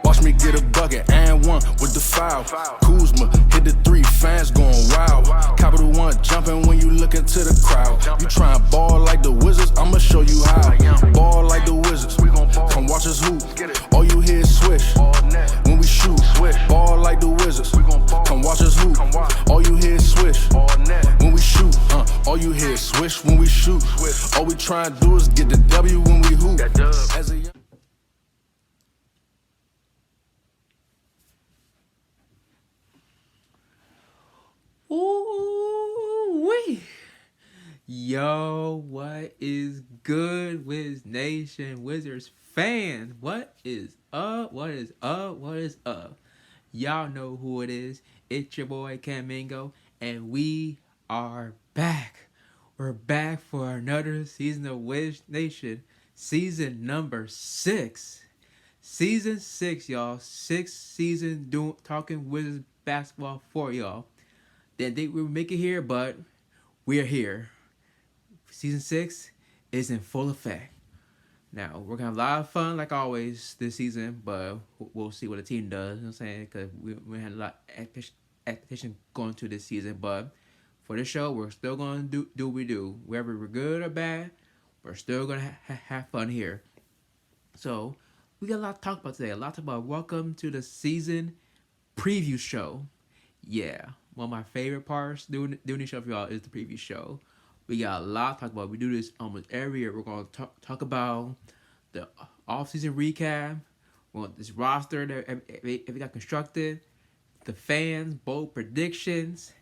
Watch me get a bucket and one with the foul. Kuzma hit the 3, fans going wild. Capital One jumping when you look into the crowd. You trying ball like the Wizards, I'ma show you how. Ball like the Wizards, come watch us hoop. All you hear is swish when we shoot. Ball like the Wizards, come watch us hoop. All you hear is swish when we shoot. All you hear is swish when we shoot. All we try to do is get the W when we hoop. As a young Ooh-wee. Yo, what is good, Wiz Nation, Wizards fans? What is up? What is up? What is up? Y'all know who it is. It's your boy Camingo, and we are back. We're back for another season of Wiz Nation, season number 6. Season 6, y'all. 6th season talking Wizards basketball for y'all. Didn't think we would make it here, but we're here. Season 6 is in full effect. Now, we're going to have a lot of fun, like always, this season, but we'll see what the team does, you know what I'm saying? Because we had a lot of expectation going to this season, but for this show, we're still going to do what we do. Whether we're good or bad, we're still going to have fun here. So, we got a lot to talk about today. A lot to talk about. Welcome to the season preview show. Yeah, one of my favorite parts doing this show for y'all is the preview show. We got a lot to talk about. We do this almost every year. We're going to talk about the offseason recap, this roster that we got constructed, the fans, bold predictions,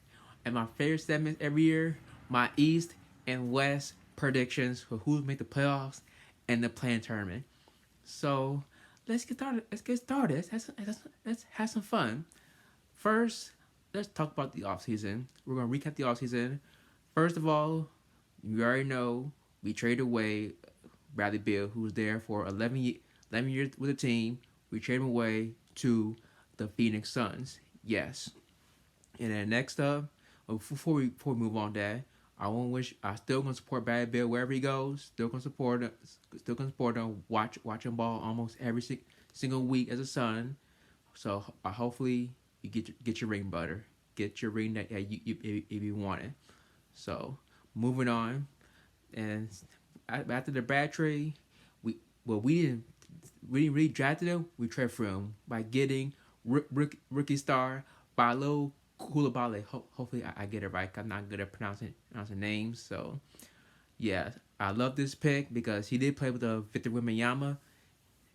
and my favorite segments every year, my East and West predictions for who's make the playoffs and the play-in tournament. So let's get started. Let's have some fun. First, let's talk about the offseason. We're going to recap the offseason. First of all, you already know we traded away Bradley Beal, who was there for 11 years with the team. We traded him away to the Phoenix Suns. Yes. And then next up, before we move on, Dad, I still gonna support Bradley Beal wherever he goes. Still gonna support him. Watch him ball almost every single week as a Sun. So hopefully you get your ring, butter. Get your ring that if you want it. So moving on, and after the Brad trade, we didn't really draft him. We traded for him by getting rookie star Balo Koulibaly. Hopefully I get it right. I'm not good at pronouncing names. So yeah, I love this pick because he did play with Victor Wembanyama,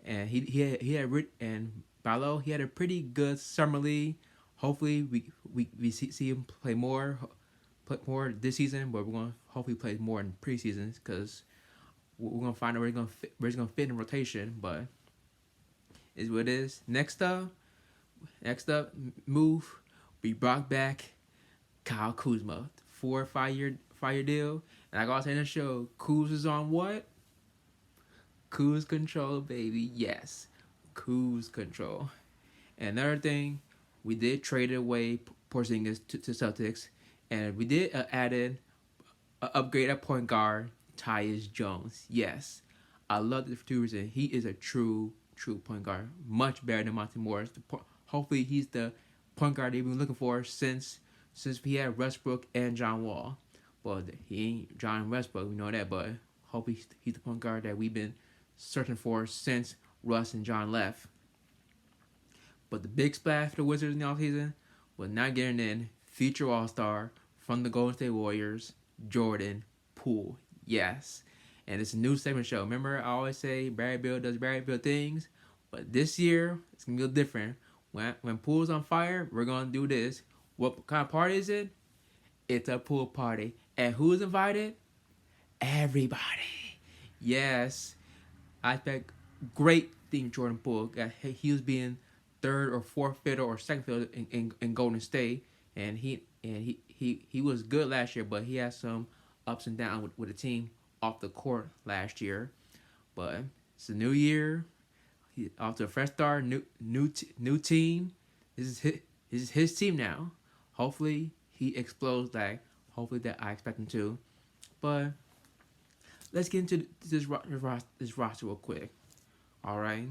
and he had a pretty good summer league. Hopefully we see him play more this season, but we're gonna hopefully play more in preseasons because we're gonna find out where he's gonna fit in rotation. But is what it is. Next up, move. We brought back Kyle Kuzma, 4 or 5 year deal, and I gotta say in the show, Kuz is on what? Cruise control, baby. Yes, cruise control. And another thing, we did trade away Porzingis to Celtics, and we did added upgrade at point guard Tyus Jones. Yes, I love the two reasons. He is a true point guard, much better than Monty Morris. Hopefully, he's the point guard they've been looking for since we had Westbrook and John Wall. Well, he ain't John Westbrook, we know that, but hopefully he's the point guard that we've been searching for since Russ and John left. But the big splash for the Wizards in the offseason was not getting in future All-Star from the Golden State Warriors, Jordan Poole. Yes. And it's a new segment show. Remember, I always say Barry Bill does Barry Bill things, but this year it's going to be a little different. When Poole's on fire, we're going to do this. What kind of party is it? It's a pool party. And who's invited? Everybody. Yes. I expect great thing Jordan Poole. He was being third or fourth fiddle or second fiddle in Golden State, and he was good last year, but he had some ups and downs with the team off the court last year. But it's a new year. He off to a fresh start, new team. This is his team now. Hopefully he explodes like hopefully that I expect him to. But let's get into this roster real quick. All right.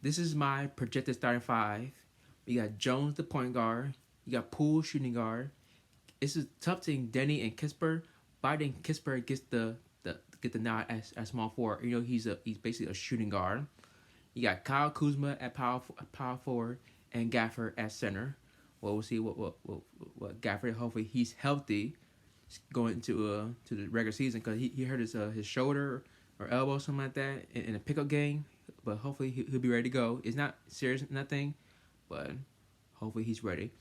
This is my projected starting five. You got Jones, the point guard. You got Poole, shooting guard. It's a tough thing. Denny and Kisper. But I think Kisper gets the nod as small forward. He's basically a shooting guard. You got Kyle Kuzma at power forward and Gafford at center. Well, we'll see what Gafford. Hopefully he's healthy going to the regular season because he hurt his shoulder or elbow, something like that, in a pickup game. But hopefully he'll be ready to go. It's not serious, nothing, but hopefully he's ready.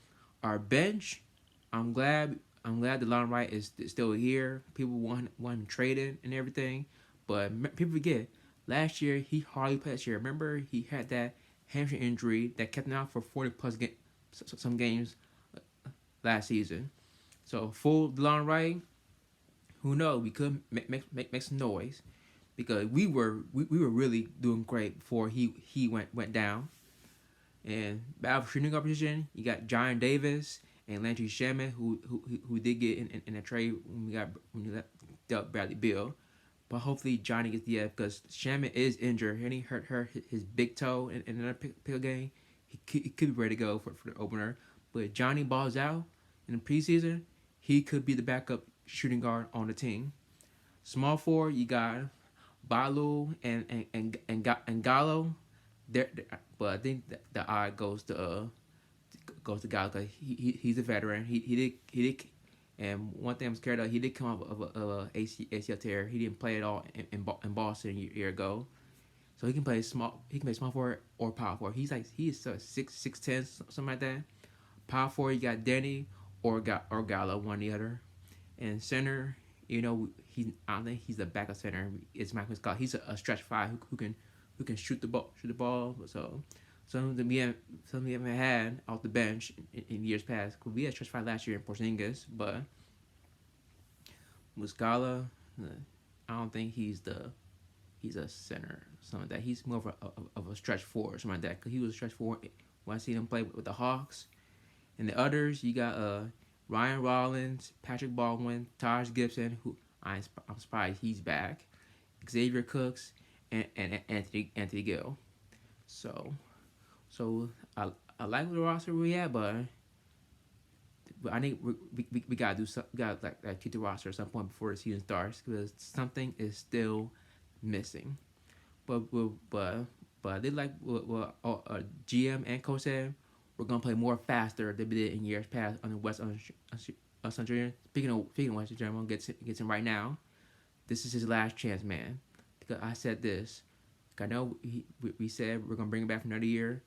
Our bench, I'm glad DeLon Wright is still here. People want him traded and everything, but people forget last year he hardly played. Last year, remember he had that hamstring injury that kept him out for 40 plus some games last season. So full DeLon Wright, who knows? We could make some noise because we were really doing great before he went down. And battle for shooting guard position, you got John Davis and Landry Shamet, who did get in a trade when we dealt Bradley Beal. But hopefully Johnny gets the F because Shamet is injured and he hurt his big toe in another pick game. He could be ready to go for the opener. But Johnny balls out in the preseason, he could be the backup shooting guard on the team. Small forward, you got Balu and Gallo. But I think the eye goes to Gallo because he's a veteran. He did, and one thing I'm scared of, he did come off of a ACL tear. He didn't play at all in Boston a year ago, so he can play small. He can play small forward or power forward. He is 6'10", something like that. Power forward, you got Denny or Gallo, one or the other. And center, I don't think he's a backup center. It's Michael Scott. He's a stretch five who can shoot the ball. So something we haven't had off the bench in years past. We had stretch five last year in Porzingis, but Muscala, I don't think he's a center, something like that. He's more of a stretch four, something like that. Cause he was a stretch four when I seen him play with the Hawks. And the others, you got Ryan Rollins, Patrick Baldwin, Taj Gibson, who I'm surprised he's back, Xavier Cooks, and Anthony Gill. So I like the roster we have, but I think we gotta do something. We gotta like keep the roster at some point before the season starts because something is still missing. But they like what GM and coach said. We're gonna play more faster than we did in years past on the West Speaking of West German, I'm gonna get him right now. This is his last chance, man. Because I said this. I know we said we're gonna bring him back for another year.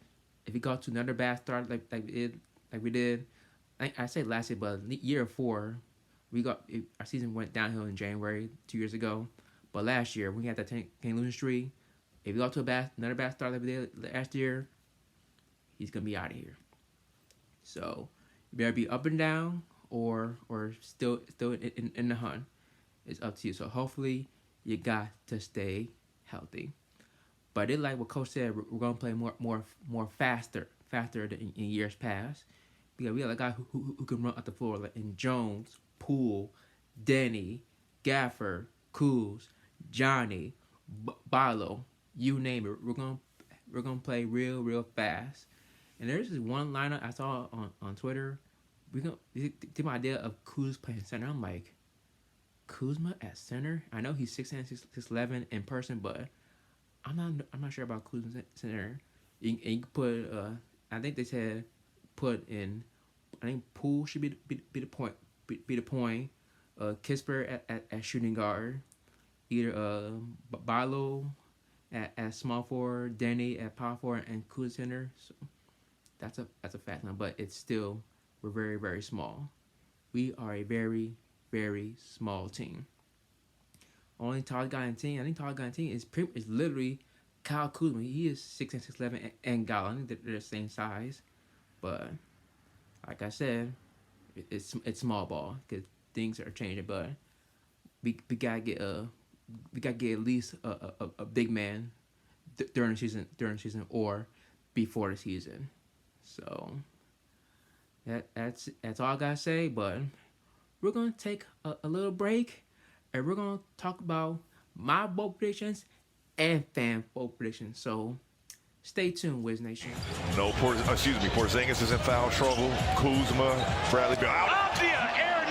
If he got to another bad start like we did, I said last year, but year 4, our season went downhill in January 2 years ago. But last year we had that 10 game losing streak. If we got to another bad start like we did last year, he's gonna be out of here. So you better be up and down or still in the hunt. It's up to you. So hopefully you got to stay healthy. But I did like what Coach said. We're gonna play more faster than in years past. We got a guy who can run up the floor like in Jones, Poole, Denny, Gafford, Kuz, Johnny, Bilo, you name it. We're gonna play real fast. And there's this one lineup I saw on Twitter. We're gonna get my idea of Kuz playing center. I'm like, Kuzma at center? I know he's 6'10", 6'11" in person, but I'm not sure about Kuzma at center. You can put I think they said put in. I think Poole should be the point. Be the point. Kisper at shooting guard. Either Bilo at small forward, Denny at power forward, and Kuz center. So that's a fact now, but it's still we're very small. We are a very small team. Only tall guy in the team. I think tall guy in the team is literally Kyle Kuzma. He is 6'10", 6'11", and Gallo. I think they're the same size, but like I said, it's small ball because things are changing. But we gotta get at least a big man during the season or before the season. So that's all I gotta say. But we're gonna take a little break, and we're gonna talk about my bold predictions and fan bold predictions. So Stay tuned, Wiz Nation. No, Porzingis is in foul trouble. Kuzma, Bradley Beal out. Avdia, Air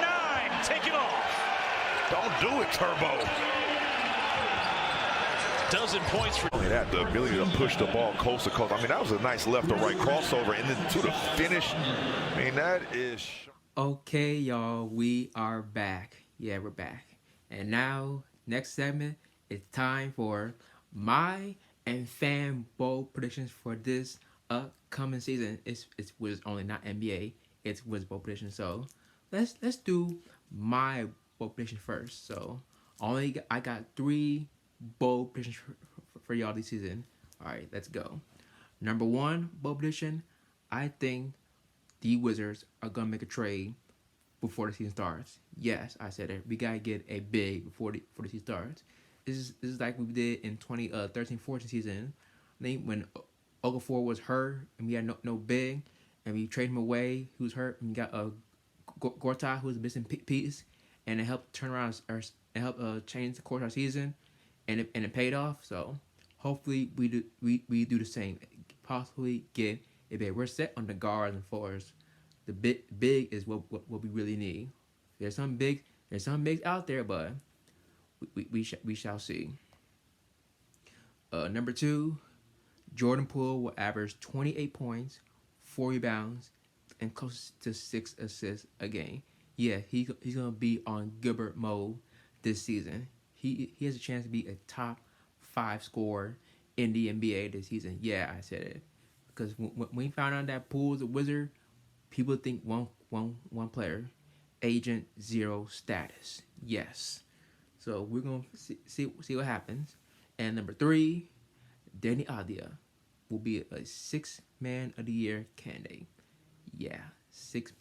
9, take it off. Don't do it, Turbo. Dozen points for That, the ability to push the ball coast to coast. I mean, that was a nice left to right crossover, and then to the finish. I mean, that is. Okay, y'all, we are back. Yeah, we're back. And now, next segment, it's time for my and fan bowl predictions for this upcoming season. It's Wizards only, not NBA. It's Wizards bowl predictions. So let's do my bowl prediction first. So I got 3 bowl predictions for y'all this season. All right, let's go. Number 1 bowl prediction. I think the Wizards are gonna make a trade before the season starts. Yes, I said it. We gotta get a big before the season starts. This is like we did in 2013-14 season. I think when Okafor was hurt and we had no big, and we traded him away. He was hurt, and we got Gortat, who was a missing piece, and it helped turn around change the course of our season, and it paid off. So hopefully we do the same. Possibly get a big. We're set on the guards and forwards. The big is what we really need. There's some bigs out there, but we shall see. Number 2, Jordan Poole will average 28 points, 4 rebounds, and close to 6 assists a game. Yeah, he's gonna be on Gilbert mode this season. He has a chance to be a top 5 scorer in the NBA this season. Yeah, I said it because when we found out that Poole's a Wizard, people think one player, Agent 0 status. Yes. So we're gonna see what happens. And number 3, Danny Avdia will be a 6th man of the year candidate. Yeah, 6.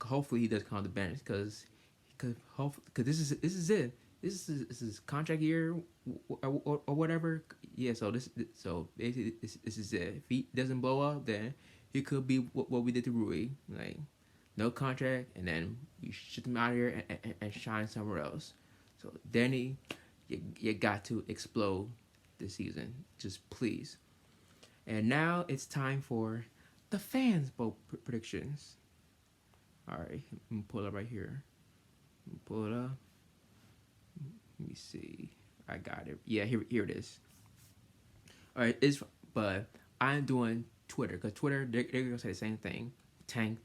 Hopefully he does come on the bench because this is it. This is contract year or whatever. Yeah. So basically this is it. If he doesn't blow up, then he could be what we did to Rui, like no contract, and then we ship him out of here and shine somewhere else. So Danny, you got to explode this season, just please. And now it's time for the fans' bowl predictions. All right, I'm gonna pull it up right here. Pull it up. Let me see. I got it. Yeah, here it is. All right, but I'm doing Twitter because Twitter they're gonna say the same thing. Tank,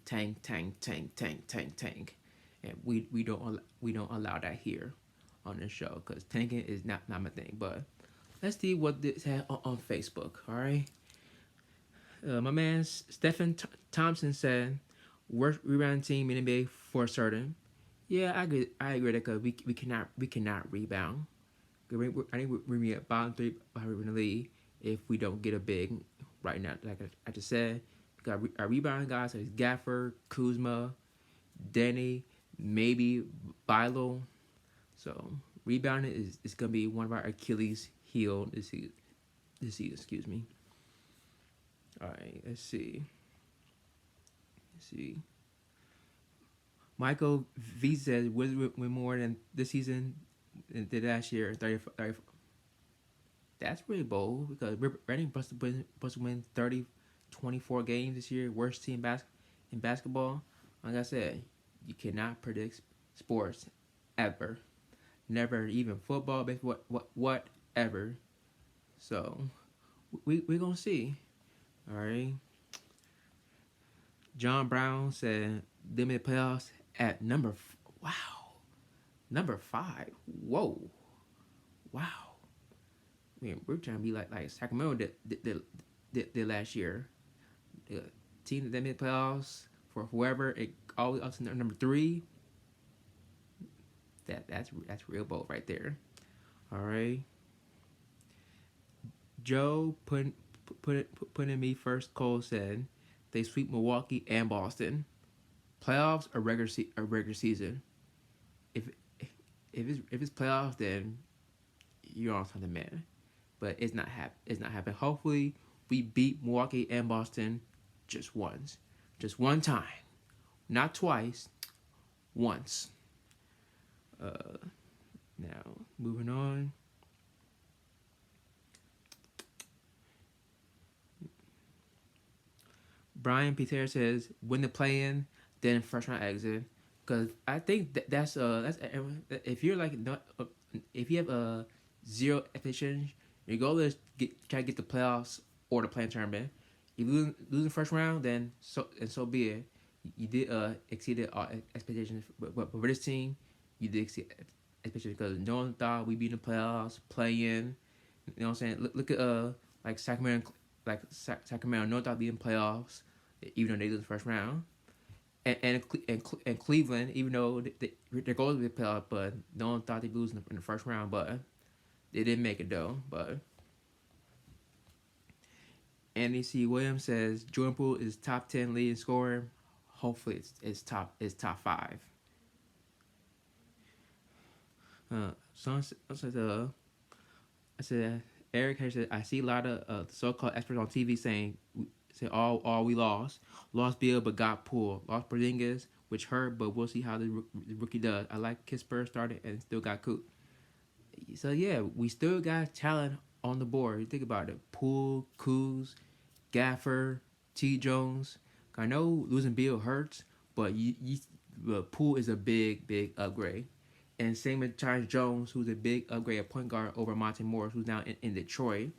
and we don't allow that here on this show because tanking is not my thing. But let's see what this had on Facebook. All right. My man Stephen Thompson said, "Worst rebounding team in the NBA for certain." Yeah, I agree that because we cannot rebound. I think we're be at bottom 3 in the league if we don't get a big right now. Like I just said, we got our rebounding guys like Gafford, Kuzma, Denny, maybe Bilo. So rebounding is gonna be one of our Achilles heel this season. Excuse me. All right, let's see. Michael V says Wizards win more than this season than did last year. 30. That's really bold because Reading supposed to win 30, 24 games this year. Worst team in basketball. Like I said, you cannot predict sports ever. Never, even football, baseball, whatever. So we're gonna see. All right. John Brown said them in the playoffs at number 5. Whoa, wow. I mean, we're trying to be like Sacramento did last year. The team that made the playoffs for whoever it always up to number 3. That's real bold right there. All right. Joe put in me first. Cole said they sweep Milwaukee and Boston. Playoffs or regular season. If it's playoffs, then you're on something, man. But it's not happening. Hopefully, we beat Milwaukee and Boston just once, just one time, not twice, once. Now moving on. Brian Peter says win the play-in, then first round exit. Because I think that's if you're like not, if you have a zero expectations, your goal is try to get the playoffs or the play-in tournament. If you lose the first round, then so be it. You did exceeded our expectations, but for this team, you did exceed expectations because no one thought we'd be in the playoffs, play-in. You know what I'm saying? Look at like Sacramento, Sacramento. No one thought be in playoffs, even though they lose the first round. And Cleveland, even though their goal is to be playoff, but no one thought they'd lose in the first round, but they didn't make it though. But Andy C. Williams says Jordan Poole is top 10 leading scorer. Hopefully it's top 5. I said Eric has said I see a lot of so-called experts on TV saying all we lost Bill but got Poole, lost Porzingis, which hurt, but we'll see how the rookie does. I like Kispert started and still got Coop. So yeah, we still got talent on the board. You think about it: Poole, Kuz, Gaffer, T. Jones. I know losing Bill hurts, but Poole is a big upgrade. And same with Tyus Jones, who's a big upgrade at point guard over Monte Morris, who's now in Detroit.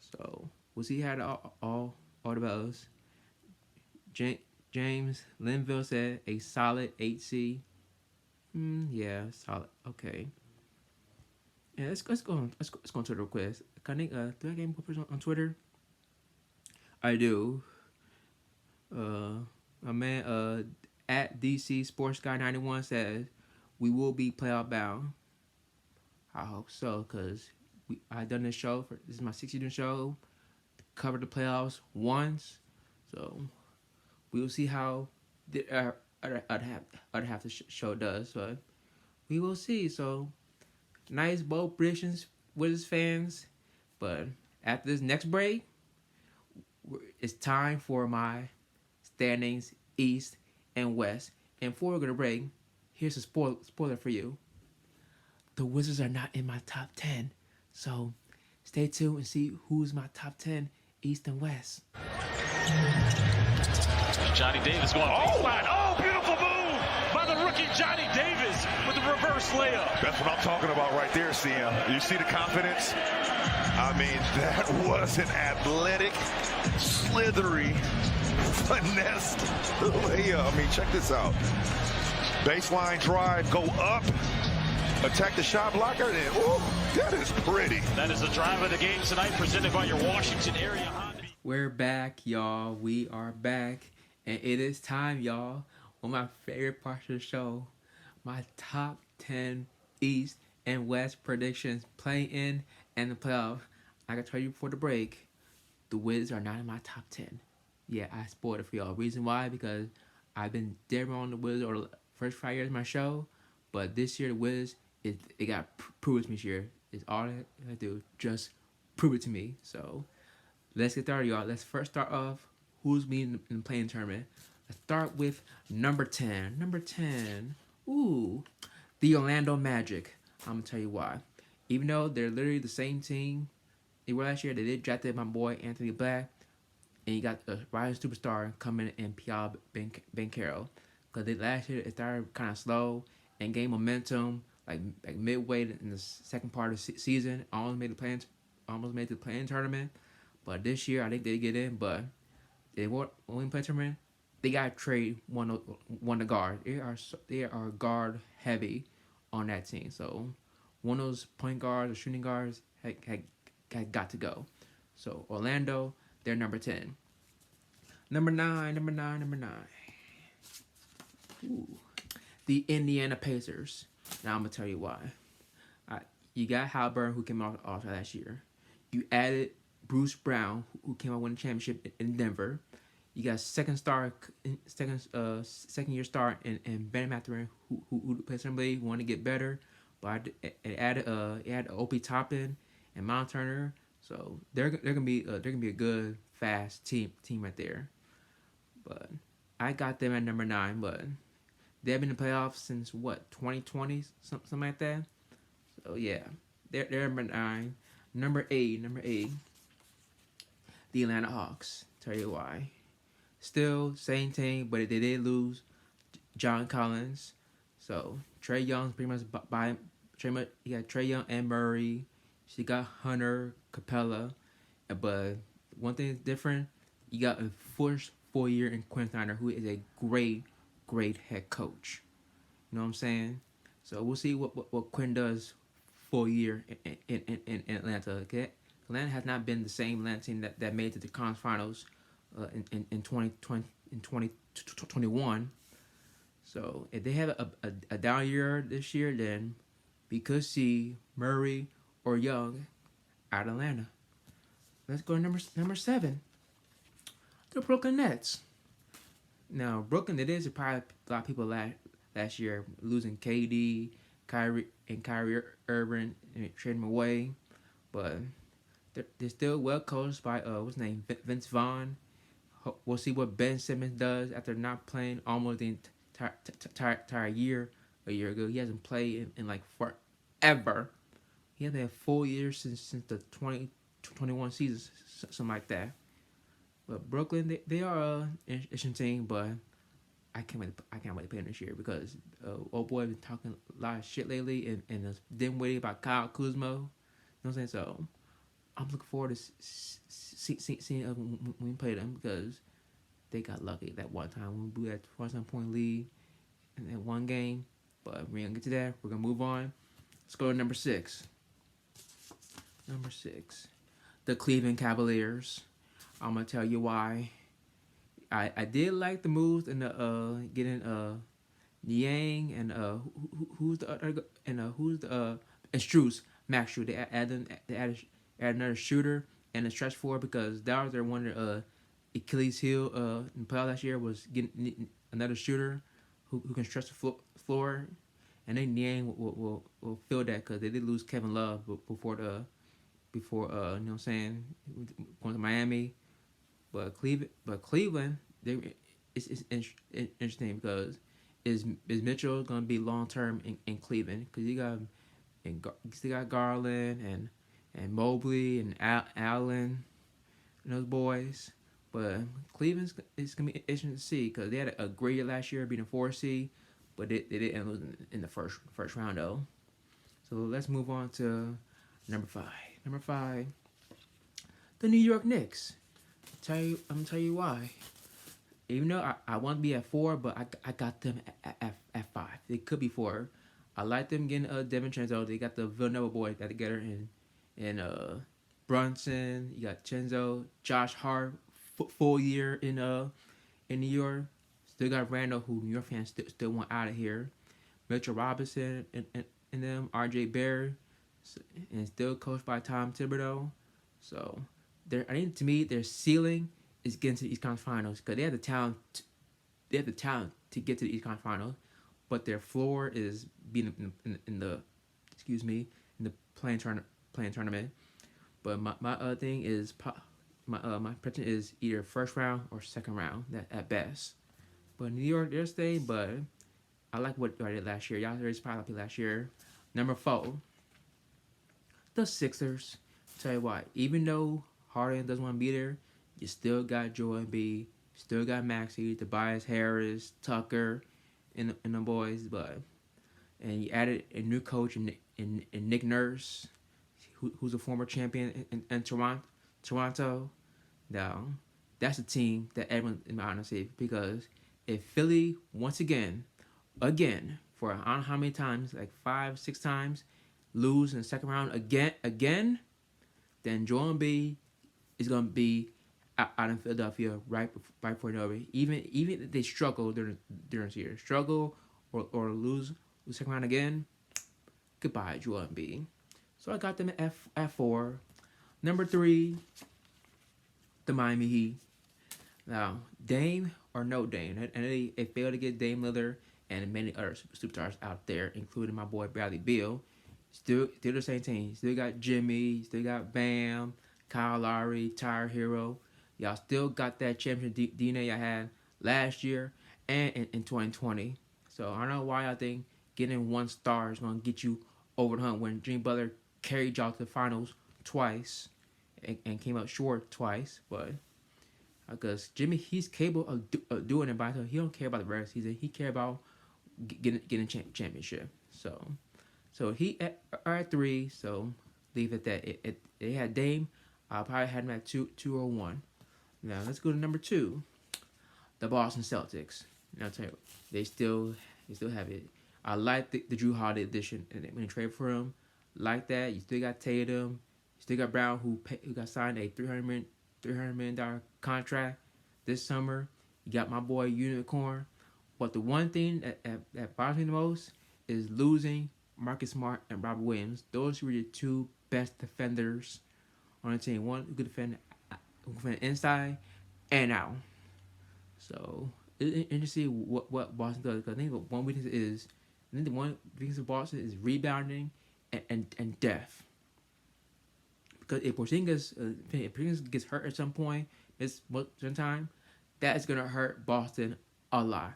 So we'll see how it all develops. James Linville said a solid 8C. Yeah, solid. Okay. Yeah, let's go on Twitter real quick. Do I get more person on Twitter? I do. My man at DC Sports Guy 91 says we will be playoff bound. I hope so, cause I done this show this is my 60th show. Covered the playoffs once, so we will see how the other half the show does. But we will see. So nice bold predictions with his fans, but after this next break, it's time for my standings East and West. And before we go to break, here's a spoiler for you. The Wizards are not in my top 10, so stay tuned and see who's my top 10 East and West. Johnny Davis going, beautiful move by the rookie Johnny Davis with the reverse layup. That's what I'm talking about right there, CM. You see the confidence? I mean, that was an athletic, slithery, finesse layup. I mean, check this out. Baseline drive, go up, attack the shot blocker, and that is pretty. That is the drive of the game tonight, presented by your Washington area hot. We're back, y'all. We are back, and it is time, y'all. One of my favorite parts of the show, my top 10 East and West predictions, play-in and the playoff. I can tell you before the break, the Wizards are not in my top 10. Yeah, I spoiled it for y'all. Reason why? Because I've been dead wrong on the Wizards or the first 5 years of my show, but this year the Wizards, it got proved to me this year. It's all I do, just prove it to me. So let's get started, y'all. Let's first start off who's meeting in the play-in tournament. Let's start with number 10. Number 10, the Orlando Magic. I'm going to tell you why. Even though they're literally the same team they were last year, they did draft my boy Anthony Black, and you got a rising superstar coming in P.L. Banchero. Because last year it started kind of slow and gained momentum like midway in the second part of the season. Almost made the play-in tournament. But this year I think they get in, but they won't only play tournament. They got to trade one to guard. They are guard heavy on that team. So one of those point guards or shooting guards had got to go. So Orlando, they're number 10. Number 9. The Indiana Pacers. Now I'm gonna tell you why. You got Halliburton, who came off last year. You added Bruce Brown, who came out winning the championship in Denver. You got second year star in Ben Mathurin, who plays some league, want to get better, but it added Opie Toppin and Mount Turner, so they're gonna be a good fast team right there. But I got them at number 9, but they've been in the playoffs since 2020, something like that. So yeah, they're number 9. Number 8, the Atlanta Hawks. Tell you why. still same team, but they did lose John Collins. So Trey Young's pretty much by you got Trey Young and Murray. She got Hunter Capella, but one thing is different. You got a first 4 year in Quinn Snyder, who is a great head coach. You know what I'm saying? So we'll see what Quinn does 4 year in Atlanta. Okay? Atlanta has not been the same Atlanta team that made it to the conference finals in 2021. So if they have a down year this year, then we could see Murray or Young out of Atlanta. Let's go to number 7. The Brooklyn Nets. Now Brooklyn, it is probably a lot of people last year losing KD, Kyrie Irving, and trading them away, but they're still well coached by what's his name, Vince Vaughn. We'll see what Ben Simmons does after not playing almost the entire year. A year ago, he hasn't played in like forever. He hasn't had 4 years since the 2021 season, something like that. But Brooklyn, they are an interesting team, but I can't wait to play him this year because old boy been talking a lot of shit lately and didn't wait about Kyle Kuzma. You know what I'm saying? So I'm looking forward to seeing when we play them because they got lucky that one time when we blew that 27-point lead in that one game. But we're gonna get to that. We're gonna move on. Let's go to number 6. Number 6, the Cleveland Cavaliers. I'm gonna tell you why. I did like the moves and the getting Niang and who's the other and Strus, Max Strus. They added another shooter and a stretch forward because that was their one of their Achilles heel in the playoffs last year was getting another shooter who can stretch the floor, and then Niang will fill that because they did lose Kevin Love before you know what I'm saying, going to Miami. But Cleveland, it's interesting because is Mitchell gonna be long term in Cleveland? Because you still got Garland and Mobley and Allen and those boys. But Cleveland's it's gonna be interesting to see because they had a great year last year being a 4 seed, but they didn't lose in the first round though. So let's move on to number 5. Number 5, the New York Knicks. I'm gonna tell you why. Even though I want to be at 4, but I got them at 5. They could be 4. I like them getting Devin Chenzo. They got the Villanova boy got together and Brunson. You got Chenzo, Josh Hart, full year in New York. Still got Randall, who New York fans still want out of here. Mitchell Robinson and them, R.J. Barrett, and still coached by Tom Thibodeau. So I think to me their ceiling is getting to the East Conference Finals because they have the talent. They have the talent to get to the East Conference Finals, but their floor is being in the playing tournament. But my other thing is my prediction is either first round or second round at best. But New York, they're staying, but I like what I did last year. Y'all already probably last year. Number 4, the Sixers. Tell you what, even though Harden doesn't want to be there, you still got Joel Embiid, still got Maxey, Tobias Harris, Tucker, and the boys. And you added a new coach in Nick Nurse, who's a former champion in Toronto. Now, that's a team that everyone in my honesty because if Philly once again, for I don't know how many times, like 5-6 times, lose in the second round again, then Joel Embiid is gonna be out in Philadelphia right before over. Even if they struggle during this year, or lose the second round again, goodbye Joel Embiid. So I got them at 4. Number 3, the Miami Heat. Now Dame or no Dame, and they failed to get Dame Lillard and many other superstars out there, including my boy Bradley Beal. Still the same team. Still got Jimmy. Still got Bam, Kyle Lowry, Tyler Hero. Y'all still got that championship DNA I had last year and in 2020. So I don't know why I think getting 1 star is gonna get you over the hump when Jimmy Butler carried y'all to the finals twice and came up short twice. But because Jimmy, he's capable of doing it by himself. He don't care about the regular season. He care about getting championship. So he at 3. So leave it that. It had Dame. I probably had him at 2 or 1. Now let's go to number 2. The Boston Celtics. And I'll tell you, they still have it. I like the Drew Holiday edition, and when they trade for him, like that. You still got Tatum, you still got Brown, who got signed a $300 million contract this summer. You got my boy Unicorn. But the one thing that bothers me the most is losing Marcus Smart and Robert Williams. Those were the 2 best defenders on the team. One who could defend inside and out. So it's interesting to see what Boston does. Because I think one weakness is, the one weakness of Boston is rebounding and depth. Because if Porzingis gets hurt at some point, sometime, that is gonna hurt Boston a lot.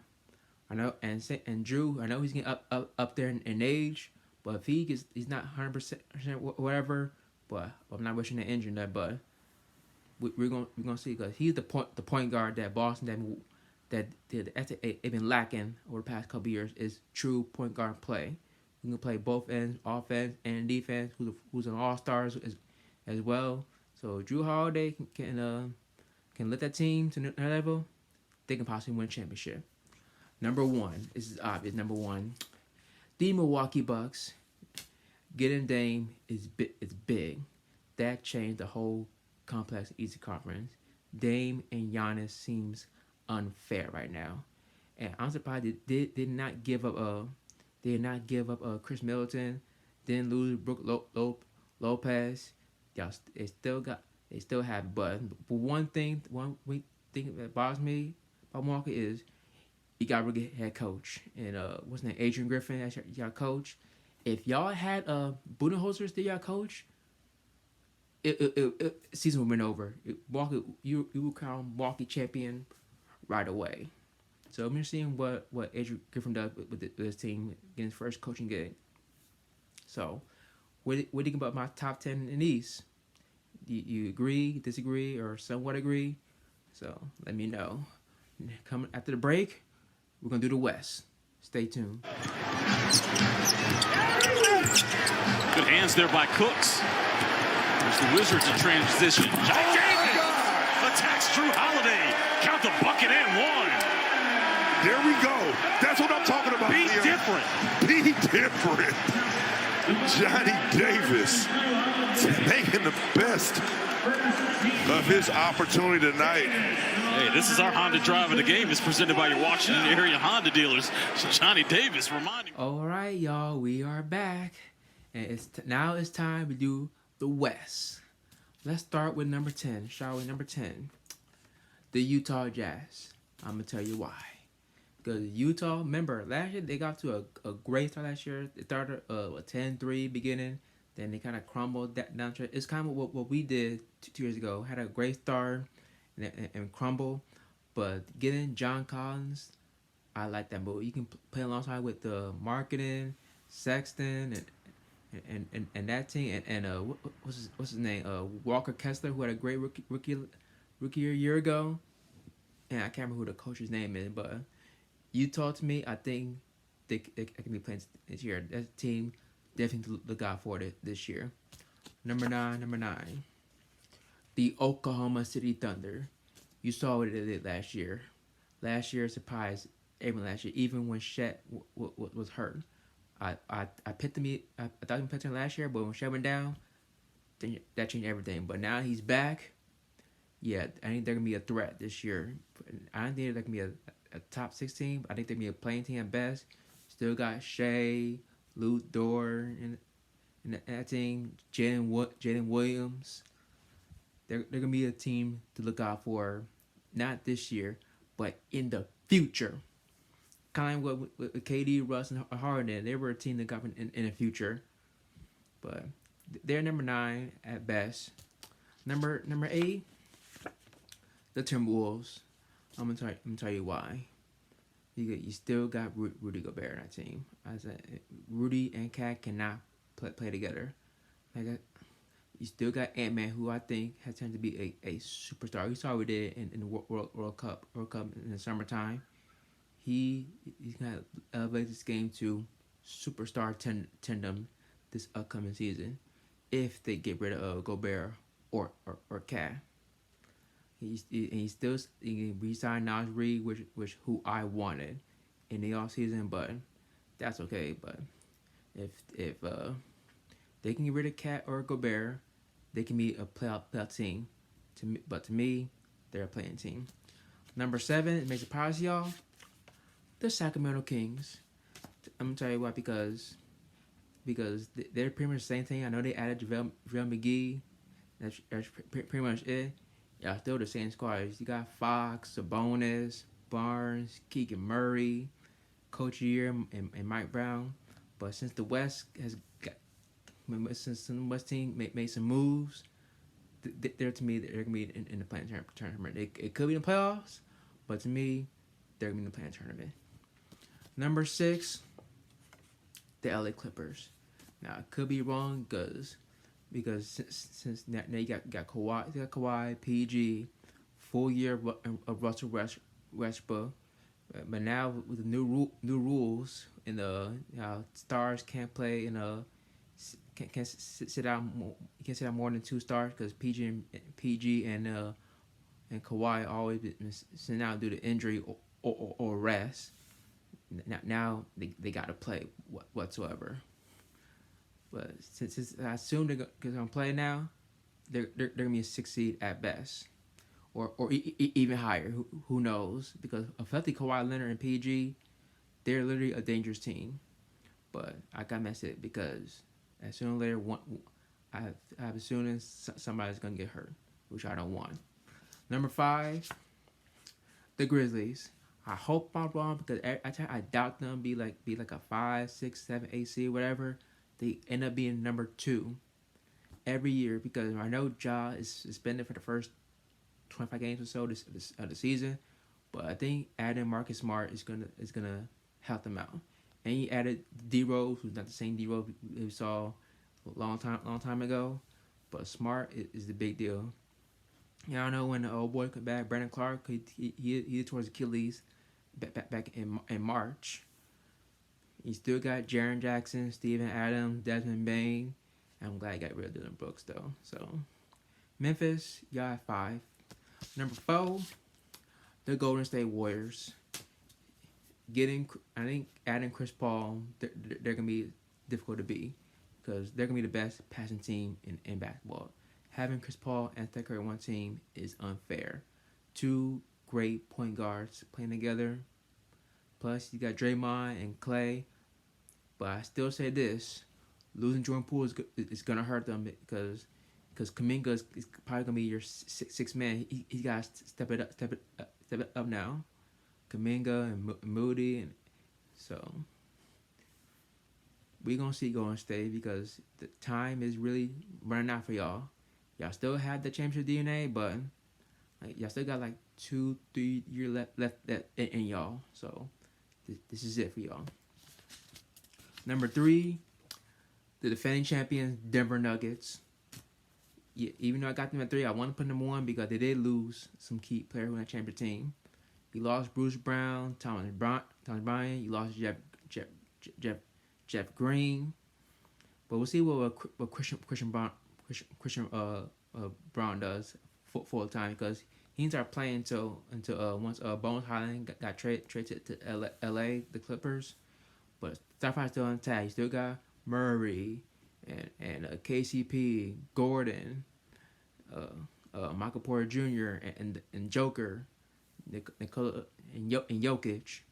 I know, and Drew, I know he's getting up there in age, but if he's not 100% whatever. But I'm not wishing to injure that, but we're gonna see, because he's the point guard that Boston that they've been lacking over the past couple years is true point guard play. You can play both ends, offense and defense. Who's an all-stars as well. So Drew Holiday can lift that team to another level. They can possibly win a championship. Number 1, this is obvious. Number 1, the Milwaukee Bucks. Getting Dame is big. That changed the whole complex Eastern Conference. Dame and Giannis seems unfair right now, and I'm surprised they did not give up. They did not give up Chris Middleton. Didn't lose Brook Lopez. They still have it. But one thing that bothers me about Milwaukee is you got a really head coach, and what's his name, Adrian Griffin, that's your coach. If y'all had Budenholzer as your coach, season would have been over. You would crown Milwaukee champion right away. So I'm just seeing what Adrian Griffin does with this team, getting his first coaching gig. So, what do you think about my top 10 in the East? Do you agree, disagree, or somewhat agree? So let me know. Coming after the break, we're gonna do the West. Stay tuned. Good hands there by Cooks. There's the Wizards in transition. Johnny Davis attacks Drew Holiday. Count the bucket and 1. There we go. That's what I'm talking about. Be here. different. Be different. Johnny Davis making the best of his opportunity tonight. Hey, this is our Honda Drive of the Game. It's presented by your Washington area Honda dealers. Johnny Davis reminding. All right, y'all, we are back, and now it's time to do the West. Let's start with number 10. Shall we? Number 10, the Utah Jazz. I'm gonna tell you why. Because Utah, remember last year they got to a great start last year. They started a 10-3 beginning. Then they kind of crumbled down. It's kind of what we did 2 years ago. Had a great start and crumble. But getting John Collins, I like that move. You can play alongside with the marketing, Sexton, and that team. And what's his name? Walker Kessler, who had a great rookie a year ago. And I can't remember who the coach's name is. But Utah, to me, I think they can be playing this year. That team definitely to look out for it this year. Number nine, the Oklahoma City Thunder. You saw what they did last year. Last year surprised everyone last year, even when Shet was hurt. I picked him. I thought he picked him last year, but when Shet went down, then that changed everything. But now he's back. Yeah, I think they're gonna be a threat this year. I don't think they're gonna be a top 16. I think they're gonna be a playing team at best. Still got Shea, Luke Dort, and that team, Jalen Williams. They're gonna be a team to look out for, not this year, but in the future. Kind of with KD, Russ, and Harden. They were a team that got in the future, but they're number 9 at best. Number 8, the Timberwolves. I'm gonna tell you why. You still got Rudy Gobert on that team. I said Rudy and Cat cannot play together. Like You still got Ant-Man, who I think has turned to be a superstar. You saw what he did in the World Cup in the summertime. He's gonna elevate this game to superstar tandem this upcoming season if they get rid of Gobert or Cat. He still re-signed Nas Reed, which who I wanted in the offseason, but that's okay. But if they can get rid of Cat or Gobert, they can be a playoff team. To me, they're a playing team. Number 7, it may surprise y'all, the Sacramento Kings. I'm gonna tell you why, because they're pretty much the same thing. I know they added JaVale McGee. That's pretty much it. Y'all still the same squad. You got Fox, Sabonis, Barnes, Keegan Murray, Coach of the Year, and Mike Brown. But since the West since the West team made some moves, to me, they're gonna be in the play-in tournament. It could be in the playoffs, but to me, they're gonna be in the play-in tournament. Number 6, the LA Clippers. Now I could be wrong because since now you got Kawhi, PG, full year of Russell Westbrook, but now with the new rules and the stars can't play in a can't sit out more than 2 stars because PG and Kawhi always been sent out due to injury or rest. Now they got to play whatsoever. But since I assume they're gonna play now, they're gonna be a 6 seed at best, or even higher. Who knows? Because a healthy Kawhi Leonard and PG, they're literally a dangerous team. But I gotta mess it because as soon as later I have as soon as somebody's gonna get hurt, which I don't want. Number 5, the Grizzlies. I hope I'm wrong because I doubt them be like a 5, 6, 7, 8 seed, whatever. They end up being number 2 every year because I know Ja is suspended for the first 25 games or so this of the season, but I think adding Marcus Smart is gonna help them out. And he added D Rose, who's not the same D Rose we saw a long time ago, but Smart is the big deal. Yeah, I know when the old boy come back, Brandon Clark, he tore his Achilles back in March. You still got Jaren Jackson, Steven Adams, Desmond Bain. I'm glad he got rid of Dylan Brooks, though. So, Memphis, y'all at 5. Number 4, the Golden State Warriors. I think adding Chris Paul, they're going to be difficult to beat because they're going to be the best passing team in basketball. Having Chris Paul and Steph Curry on one team is unfair. 2 great point guards playing together. Plus, you got Draymond and Clay. But I still say this: losing Jordan Poole is gonna hurt them because Kuminga is probably gonna be your sixth man. He got to step it up now. Kuminga and Moody, and so we gonna see Golden State because the time is really running out for y'all. Y'all still have the championship DNA, but y'all still got 2-3 years left in y'all. So this is it for y'all. Number 3, the defending champions, Denver Nuggets. Yeah, even though I got them at 3, I want to put them 1 because they did lose some key players on that championship team. You lost Bruce Brown, Thomas Bryant. You lost Jeff Green. But we'll see what Christian Brown does full time because he didn't start playing until once Bones Highland got traded to LA, the Clippers. But Starfire's still intact. You still got Murray and KCP, Gordon, Michael Porter Jr. and Joker, Nikola and Jokic.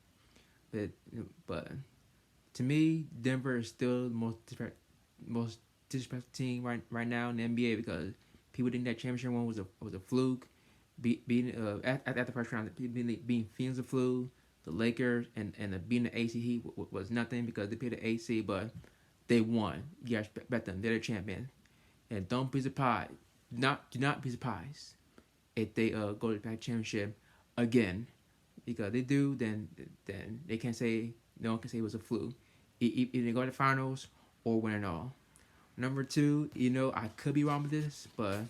But to me, Denver is still the most disrespectful team right now in the NBA because people think that championship one was a fluke. Beating at the first round, being Phoenix a fluke. The Lakers and beating the AC Heat was nothing because they played the AC, but they won. You guys bet them. They're the champion. And don't be surprised. Do not be surprised if they go to the back championship again. Because they do, then they can't say, no one can say it was a fluke. Either they go to the finals or win it all. Number 2, I could be wrong with this, but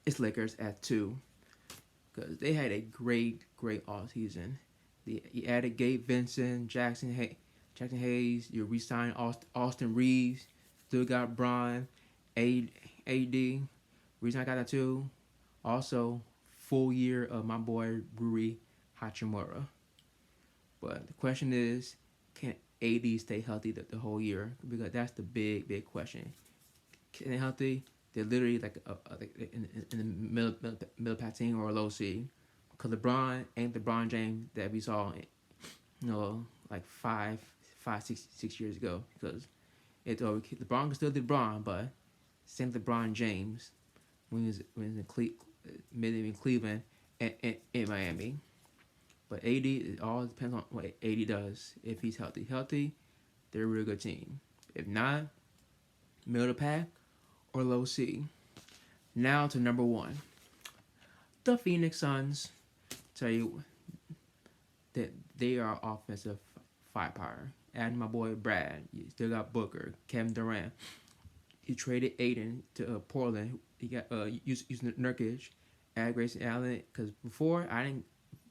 it's Lakers at 2 because they had a great offseason. You added Gabe Vincent, Jackson Hayes. You re-signed Austin Reeves. Still got Bron, AD. Reason I got that too. Also, full year of my boy Rui Hachimura. But the question is, can AD stay healthy the whole year? Because that's the big question. Can they healthy? They're literally like in the middle patine or a low C. Because LeBron ain't LeBron James that we saw, like 6 years ago. Because LeBron can still do LeBron, but same LeBron James when he was in Cleveland and in Miami. But AD, it all depends on what AD does. If he's healthy, they're a real good team. If not, middle of the pack or low C. Now to number 1, the Phoenix Suns. Tell you that they are offensive firepower. Adding my boy Brad, you still got Booker, Kevin Durant. He traded Aiden to Portland. He got using Nurkic, add Grayson Allen. Because before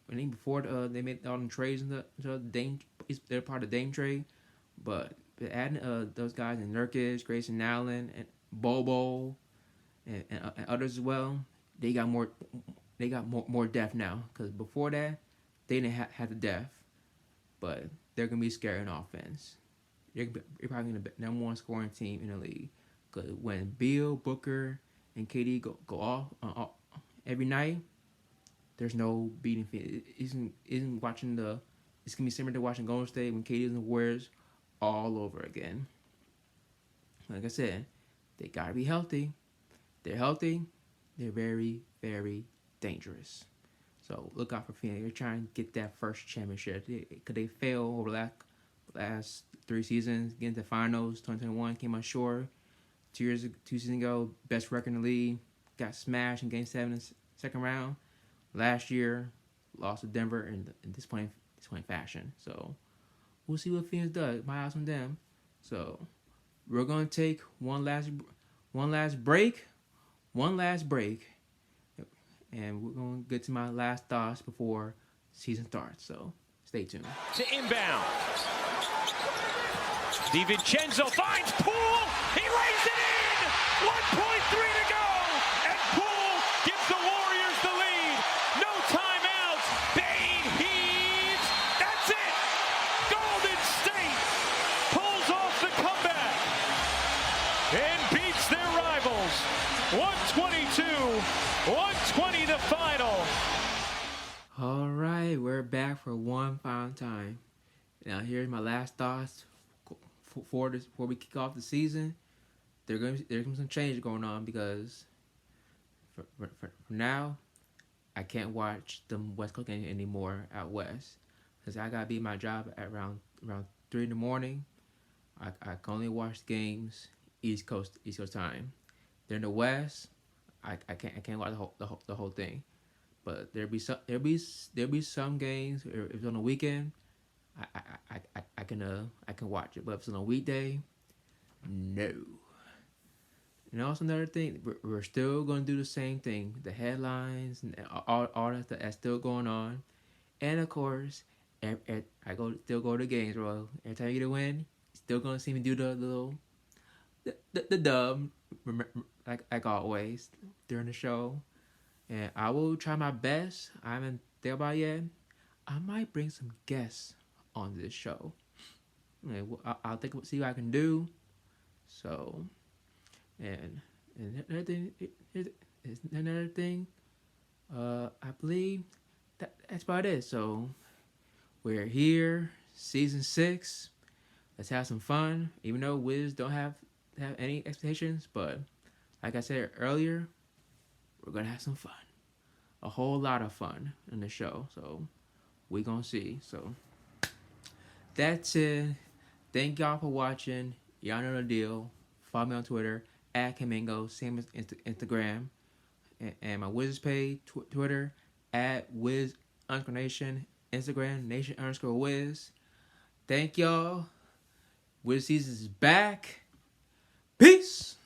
they made all them trades and the Dame, they're part of the Dame trade. But adding those guys in Nurkic, Grayson Allen, and Bobo, and others as well, they got more depth now. Because before that, they didn't have the depth. But they're gonna be scary in offense. They're probably the number 1 scoring team in the league. Because when Beal, Booker, and KD go off every night, there's no beating. Isn't watching it's gonna be similar to watching Golden State when KD and the Warriors all over again. Like I said, they gotta be healthy. They're healthy. They're very, very dangerous. So look out for Phoenix. They're trying to get that first championship. Could they fail over the last 3 seasons? Getting to the finals, 2021 came up short. 2 seasons ago, best record in the league. Got smashed in Game 7 in the second round. Last year, lost to Denver in disappointing fashion. So we'll see what Phoenix does. My eyes on them. So we're gonna take one last break, and we're gonna get to my last thoughts before season starts. So stay tuned. To inbound. DiVincenzo finds Poole. He lays it in. 1.3 to go, and Poole gives the Warriors the lead. No timeouts. Bane heaves. That's it. Golden State pulls off the comeback and beats their rivals. 122-120 the final. All right, we're back for one final time. Now here's my last thoughts before we kick off the season. There's gonna be some change going on because for now, I can't watch the West Coast game anymore out west because I gotta be at my job at around 3 in the morning. I can only watch games East Coast time. They're in the West. I can't watch the whole thing. But there'll be some games. If it's on a weekend, I can watch it. But if it's on a weekday, no. And also another thing, we're still gonna do the same thing. The headlines and all that stuff that's still going on, and of course, I still go to games, bro. Every time you get a win, still gonna see me do the little the dub, like always during the show. And I will try my best. I haven't thought about it yet. I might bring some guests on this show. I'll see what I can do. So, and another thing, I believe that's about it. So, we're here, season 6. Let's have some fun. Even though Wiz don't have any expectations, but like I said earlier, we're gonna have some fun. A whole lot of fun in the show. So we gonna see. So that's it. Thank y'all for watching. Y'all know the deal. Follow me on Twitter @Kamingo, same as Instagram, and my Wizards page Twitter @Wiz_Nation, Instagram Nation_Wiz. Thank y'all. Wiz season is back. Peace.